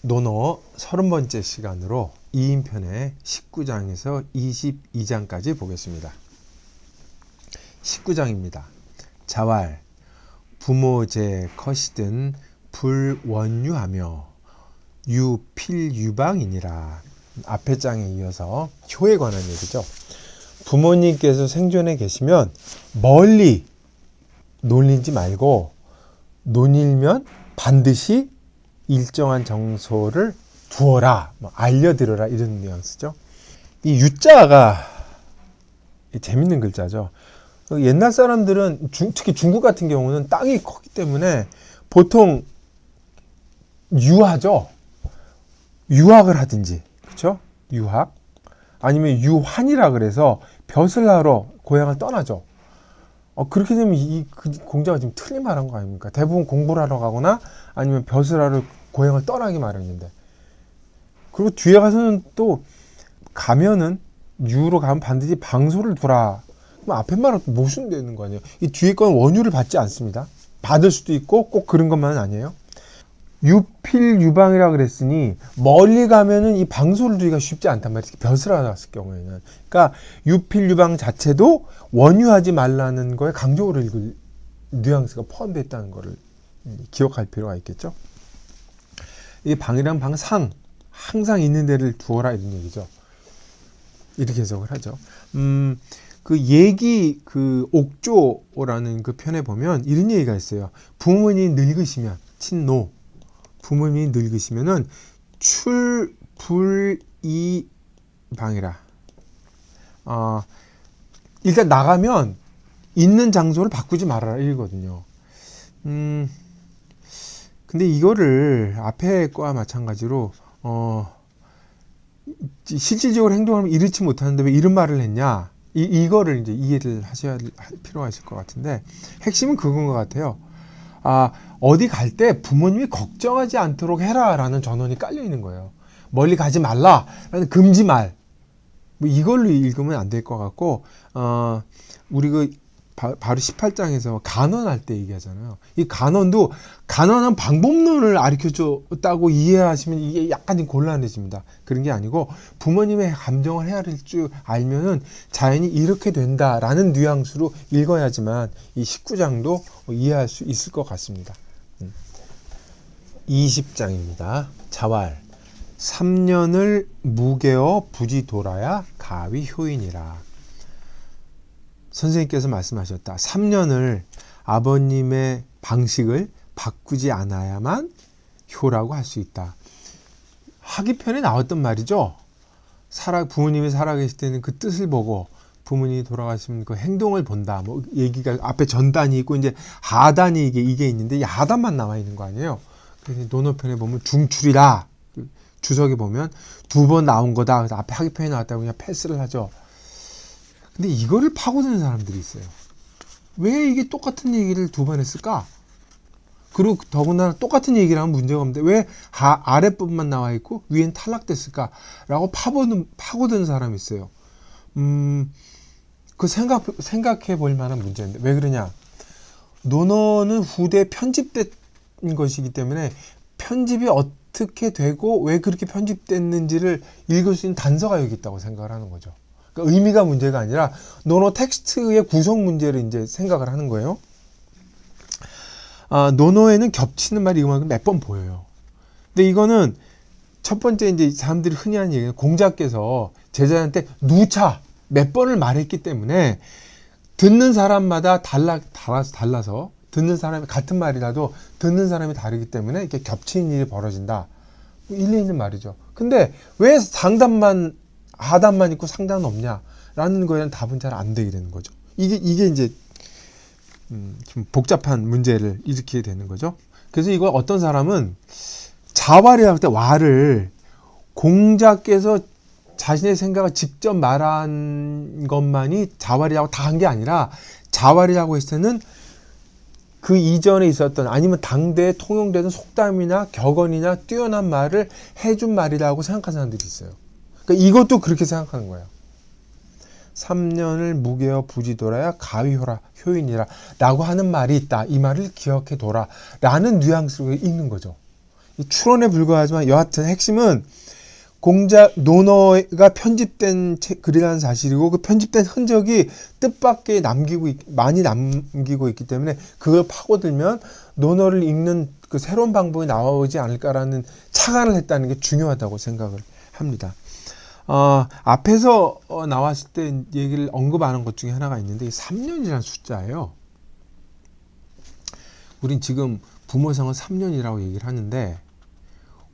논어 30번째 시간으로 2인편의 19장에서 22장까지 보겠습니다. 19장입니다. 자왈, 부모제 컷이든 불원유하며 유필유방이니라. 앞에 장에 이어서 효에 관한 얘기죠. 부모님께서 생존해 계시면 멀리 놀리지 말고 논일면 반드시 일정한 장소를 두어라, 알려드려라, 이런 뉘앙스죠. 이 유자가 재밌는 글자죠. 옛날 사람들은 특히 중국 같은 경우는 땅이 컸기 때문에 보통 유하죠. 유학을 하든지, 그렇죠? 유학 아니면 유환이라 그래서 벼슬 하러 고향을 떠나죠. 그렇게 되면 그 공자가 지금 틀린 말한 거 아닙니까? 대부분 공부를 하러 가거나 아니면 벼슬 하러 고향을 떠나기 마련인데, 그리고 뒤에 가서는 또 가면은 유로 가면 반드시 방소를 두라. 그럼 앞에 말은 무슨 되는 거 아니에요? 이 뒤에 건 원유를 받지 않습니다. 받을 수도 있고 꼭 그런 것만은 아니에요. 유필유방이라 그랬으니 멀리 가면은 이 방소를 두기가 쉽지 않단 말이에요. 벼슬 하러 갔을 경우에는. 그러니까 유필유방 자체도 원유하지 말라는 거에 강조를 읽을 뉘앙스가 포함되어 있다는 거를 기억할 필요가 있겠죠. 이 방이란 방상, 항상 있는 데를 두어라, 이런 얘기죠. 이렇게 해석을 하죠. 그 옥조라는 그 편에 보면 이런 얘기가 있어요. 부모님이 늙으시면, 친노, 부모님이 늙으시면은 출불이방이라. 일단 나가면 있는 장소를 바꾸지 말아라, 이거거든요. 근데 이거를 앞에 거와 마찬가지로 실질적으로 행동하면 이렇지 못하는데 왜 이런 말을 했냐, 이거를 이제 이해를 하셔야 할 필요가 있을 것 같은데, 핵심은 그건 것 같아요. 어디 갈 때 부모님이 걱정하지 않도록 해라 라는 전원이 깔려 있는 거예요. 멀리 가지 말라 라는 금지말, 이걸로 읽으면 안 될 것 같고, 우리 바로 18장에서 간언할 때 얘기하잖아요. 이 간언도 간언한 방법론을 가르쳐줬다고 이해하시면 이게 약간 곤란해집니다. 그런 게 아니고 부모님의 감정을 헤아릴 줄 알면은 자연히 이렇게 된다라는 뉘앙스로 읽어야지만 이 19장도 이해할 수 있을 것 같습니다. 20장입니다. 자왈, 3년을 무게어 부지 돌아야 가위 효인이라. 선생님께서 말씀하셨다. 3년을 아버님의 방식을 바꾸지 않아야만 효라고 할 수 있다. 하기편에 나왔던 말이죠. 부모님이 살아계실 때는 그 뜻을 보고 부모님이 돌아가시면 그 행동을 본다. 얘기가 앞에 전단이 있고 이제 하단이 이게 있는데 이 하단만 나와 있는 거 아니에요. 그래서 논어편에 보면 중출이라, 주석에 보면 2번 나온 거다. 그래서 앞에 하기편에 나왔다고 그냥 패스를 하죠. 근데 이거를 파고드는 사람들이 있어요. 왜 이게 똑같은 얘기를 2번 했을까? 그리고 더군다나 똑같은 얘기를 하면 문제가 없는데 왜 아랫부분만 나와 있고 위엔 탈락됐을까? 라고 파고드는 사람이 있어요. 그 생각해 볼 만한 문제인데 왜 그러냐? 논어는 후대에 편집된 것이기 때문에 편집이 어떻게 되고 왜 그렇게 편집됐는지를 읽을 수 있는 단서가 여기 있다고 생각을 하는 거죠. 그러니까 의미가 문제가 아니라 논어 텍스트의 구성 문제를 이제 생각을 하는 거예요. 논어에는 겹치는 말이 이거만큼 몇 번 보여요. 근데 이거는 첫 번째 이제 사람들이 흔히 하는 얘기는 공자께서 제자한테 누차 몇 번을 말했기 때문에 듣는 사람마다 달라서 듣는 사람이 같은 말이라도 듣는 사람이 다르기 때문에 이렇게 겹치는 일이 벌어진다. 일리 있는 말이죠. 근데 왜 하단만 있고 상단은 없냐라는 거에는 답은 잘 안 되게 되는 거죠. 이게 이제 좀 복잡한 문제를 일으키게 되는 거죠. 그래서 이걸 어떤 사람은 자왈이라고 할 때 와를 공자께서 자신의 생각을 직접 말한 것만이 자왈이라고 다 한 게 아니라 자왈이라고 했을 때는 그 이전에 있었던 아니면 당대에 통용되는 속담이나 격언이나 뛰어난 말을 해준 말이라고 생각하는 사람들이 있어요. 그러니까 이것도 그렇게 생각하는 거예요. 3년을 무게어 부지돌아야 가위효라, 효인이라 라고 하는 말이 있다. 이 말을 기억해둬라 라는 뉘앙스로 읽는 거죠. 추론에 불과하지만 여하튼 핵심은 공작 논어가 편집된 글이라는 사실이고 그 편집된 흔적이 뜻밖의 많이 남기고 있기 때문에 그걸 파고들면 논어를 읽는 그 새로운 방법이 나오지 않을까라는 착안을 했다는 게 중요하다고 생각을 합니다. 앞에서 나왔을 때 얘기를 언급하는 것 중에 하나가 있는데 3년이라는 숫자예요. 우린 지금 부모상은 3년이라고 얘기를 하는데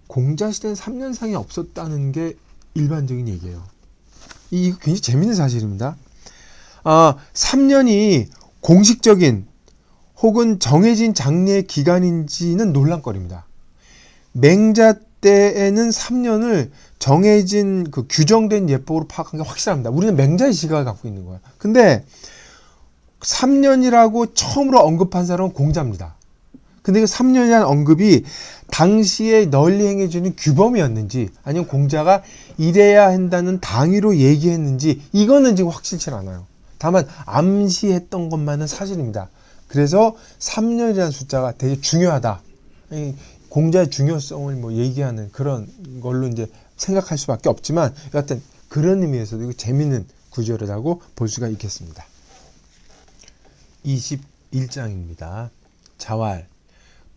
공자시대는 3년상이 없었다는 게 일반적인 얘기예요. 이거 굉장히 재밌는 사실입니다. 3년이 공식적인 혹은 정해진 장례 기간인지는 논란거리입니다. 맹자 때에는 3년을 정해진 그 규정된 예법으로 파악한 게 확실합니다. 우리는 맹자의 시각을 갖고 있는 거야. 근데 3년이라고 처음으로 언급한 사람은 공자입니다. 근데 그 3년이라는 언급이 당시에 널리 행해지는 규범이었는지 아니면 공자가 이래야 한다는 당위로 얘기했는지 이거는 지금 확실치 않아요. 다만 암시했던 것만은 사실입니다. 그래서 3년이라는 숫자가 되게 중요하다. 공자의 중요성을 뭐 얘기하는 그런 걸로 이제 생각할 수밖에 없지만 여하튼 그런 의미에서도 이거 재밌는 구절이라고 볼 수가 있겠습니다. 21장입니다. 자왈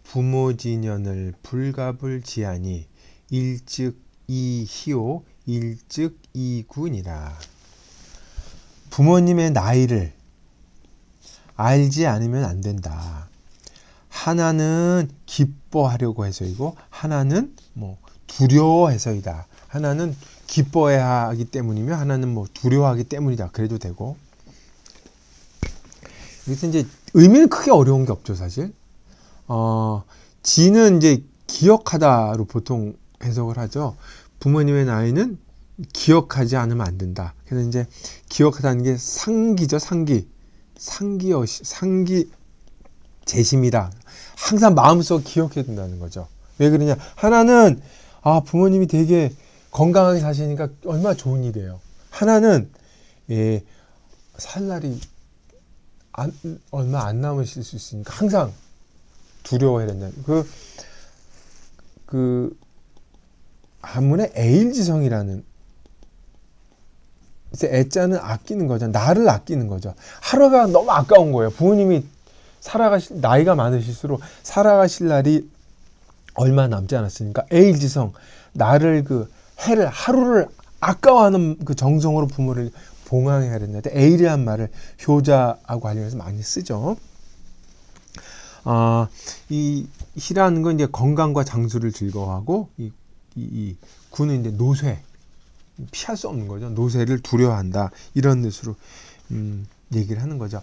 부모진연을 불갑을 지하니 일즉 이희오 일즉 이군이라. 부모님의 나이를 알지 않으면 안 된다. 하나는 기뻐하려고 해서이고 하나는 뭐 두려워해서이다. 하나는 기뻐해야 하기 때문이며 하나는 뭐 두려워하기 때문이다. 그래도 되고. 여기서 이제 의미는 크게 어려운 게 없죠, 사실. 지는 이제 기억하다로 보통 해석을 하죠. 부모님의 나이는 기억하지 않으면 안 된다. 그래서 이제 기억하다는 게 상기죠, 상기 재심이다. 항상 마음속 기억해야 된다는 거죠. 왜 그러냐? 하나는 부모님이 되게 건강하게 사시니까 얼마나 좋은 일이에요. 하나는 살 날이 얼마 안 남으실 수 있으니까 항상 두려워해야 된다. 한문에 애일지성이라는 애자는 아끼는 거죠. 나를 아끼는 거죠. 하루가 너무 아까운 거예요. 부모님이 나이가 많으실수록 살아가실 날이 얼마 남지 않았으니까 애일지성, 나를 하루를 아까워하는 그 정성으로 부모를 봉황해야 된다. 애일이란 말을 효자하고 관련해서 많이 쓰죠. 이 희라는 건 이제 건강과 장수를 즐거워하고 이 군은 이제 노쇠, 피할 수 없는 거죠. 노쇠를 두려워한다. 이런 뜻으로 얘기를 하는 거죠.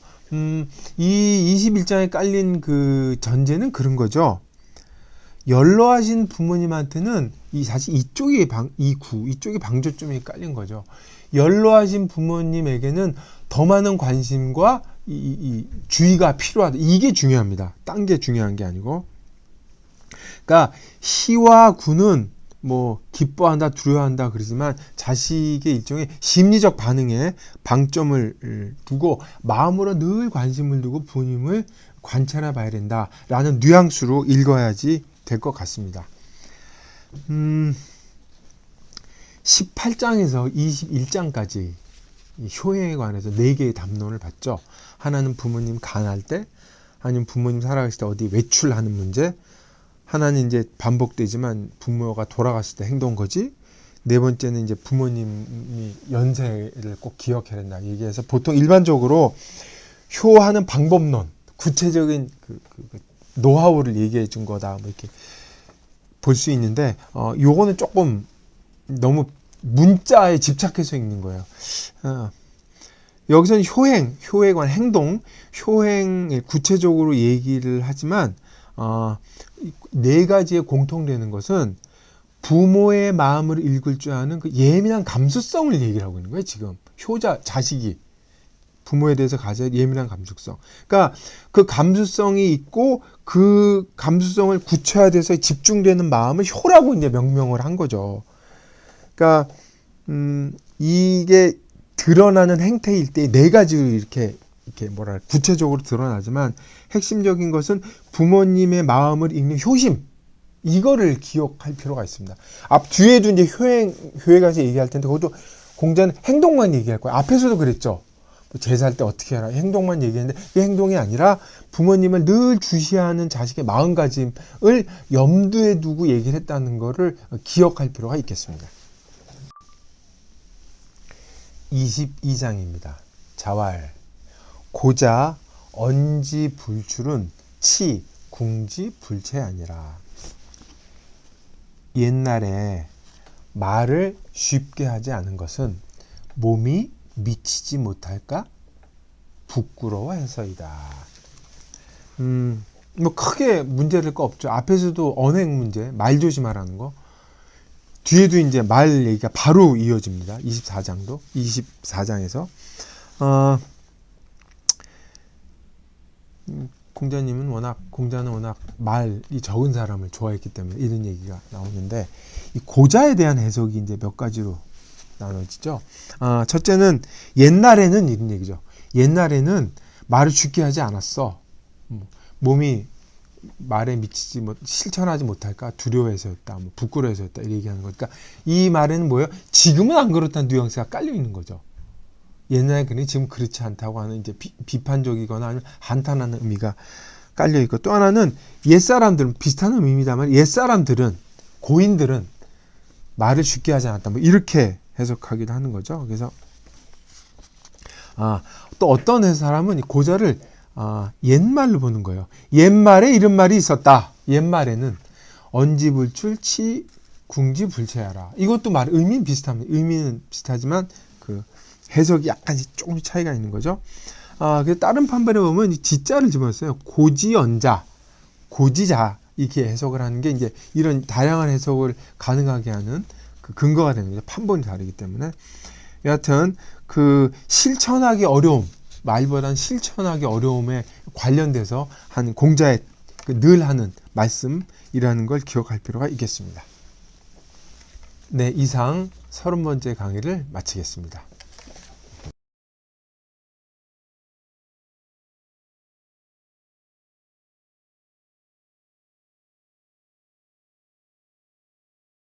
이 21장에 깔린 그 전제는 그런 거죠. 연로하신 부모님한테는 사실 이쪽이 방조점이 깔린 거죠. 연로하신 부모님에게는 더 많은 관심과 이 주의가 필요하다. 이게 중요합니다. 딴 게 중요한 게 아니고. 그러니까 희와 구는 뭐 기뻐한다, 두려워한다 그러지만 자식의 일종의 심리적 반응에 방점을 두고 마음으로 늘 관심을 두고 부모님을 관찰해 봐야 된다라는 뉘앙스로 읽어야지 될 것 같습니다. 18장에서 21장까지 효행에 관해서 4개의 담론을 봤죠. 하나는 부모님 간할 때, 아니면 부모님 살아가실 때 어디 외출하는 문제, 하나는 이제 반복되지만 부모가 돌아갔을 때 행동 거지, 네 번째는 이제 부모님이 연세를 꼭 기억해야 된다 얘기해서 보통 일반적으로 효하는 방법론, 구체적인 그 노하우를 얘기해 준 거다 뭐 이렇게 볼 수 있는데 요거는 조금 너무 문자에 집착해서 읽는 거예요. 여기서는 효에 관한 행동, 효행에 구체적으로 얘기를 하지만 4가지에 공통되는 것은 부모의 마음을 읽을 줄 아는 그 예민한 감수성을 얘기를 하고 있는 거예요. 지금 자식이 부모에 대해서 가져야 예민한 감수성. 그러니까 그 감수성이 있고 그 감수성을 구체화돼서 집중되는 마음을 효라고 이제 명명을 한 거죠. 그러니까 이게 드러나는 행태일 때 4가지로 이렇게 구체적으로 드러나지만 핵심적인 것은 부모님의 마음을 읽는 효심, 이거를 기억할 필요가 있습니다. 앞 뒤에도 이제 교회 가서 얘기할 텐데 그것도 공자는 행동만 얘기할 거예요. 앞에서도 그랬죠. 제사할 때 어떻게 해라 행동만 얘기했는데 그 행동이 아니라 부모님을 늘 주시하는 자식의 마음가짐을 염두에 두고 얘기를 했다는 것을 기억할 필요가 있겠습니다. 22장입니다. 자왈 고자 언지 불출은 치 궁지 불체 아니라. 옛날에 말을 쉽게 하지 않은 것은 몸이 미치지 못할까 부끄러워해서이다. 뭐 크게 문제될 거 없죠. 앞에서도 언행 문제, 말 조심하라는 거. 뒤에도 이제 말 얘기가 바로 이어집니다. 24장도 24장에서 공자는 워낙 말이 적은 사람을 좋아했기 때문에 이런 얘기가 나오는데 이 고자에 대한 해석이 이제 몇 가지로 나눠지죠. 첫째는 옛날에는 이런 얘기죠. 옛날에는 말을 쉽게 하지 않았어. 몸이 말에 미치지 실천하지 못할까 두려워해서였다, 부끄러워해서였다 이렇게 얘기하는 거니까 이 말에는 뭐예요? 지금은 안 그렇다는 뉘앙스가 깔려 있는 거죠. 옛날에 그러니 지금 그렇지 않다고 하는 이제 비판적이거나 아니면 한탄하는 의미가 깔려 있고 또 하나는 옛사람들은 비슷한 의미입니다만 옛사람들은 고인들은 말을 쉽게 하지 않았다 뭐 이렇게 해석하기도 하는 거죠. 그래서 또 어떤 사람은 고자를 옛말로 보는 거예요. 옛말에 이런 말이 있었다. 옛말에는 언지불출 치 궁지불체하라. 이것도 의미는 비슷합니다. 의미는 비슷하지만 그 해석이 약간 조금 차이가 있는 거죠. 그래서 다른 판본에 보면 지자를 집어넣었어요. 고지언자, 고지자 이렇게 해석을 하는 게 이제 이런 다양한 해석을 가능하게 하는 그 근거가 되는 거죠. 판본이 다르기 때문에. 여하튼 그 실천하기 어려움, 말보다는 실천하기 어려움에 관련돼서 한 공자의 늘 하는 말씀이라는 걸 기억할 필요가 있겠습니다. 네, 이상 30번째 강의를 마치겠습니다.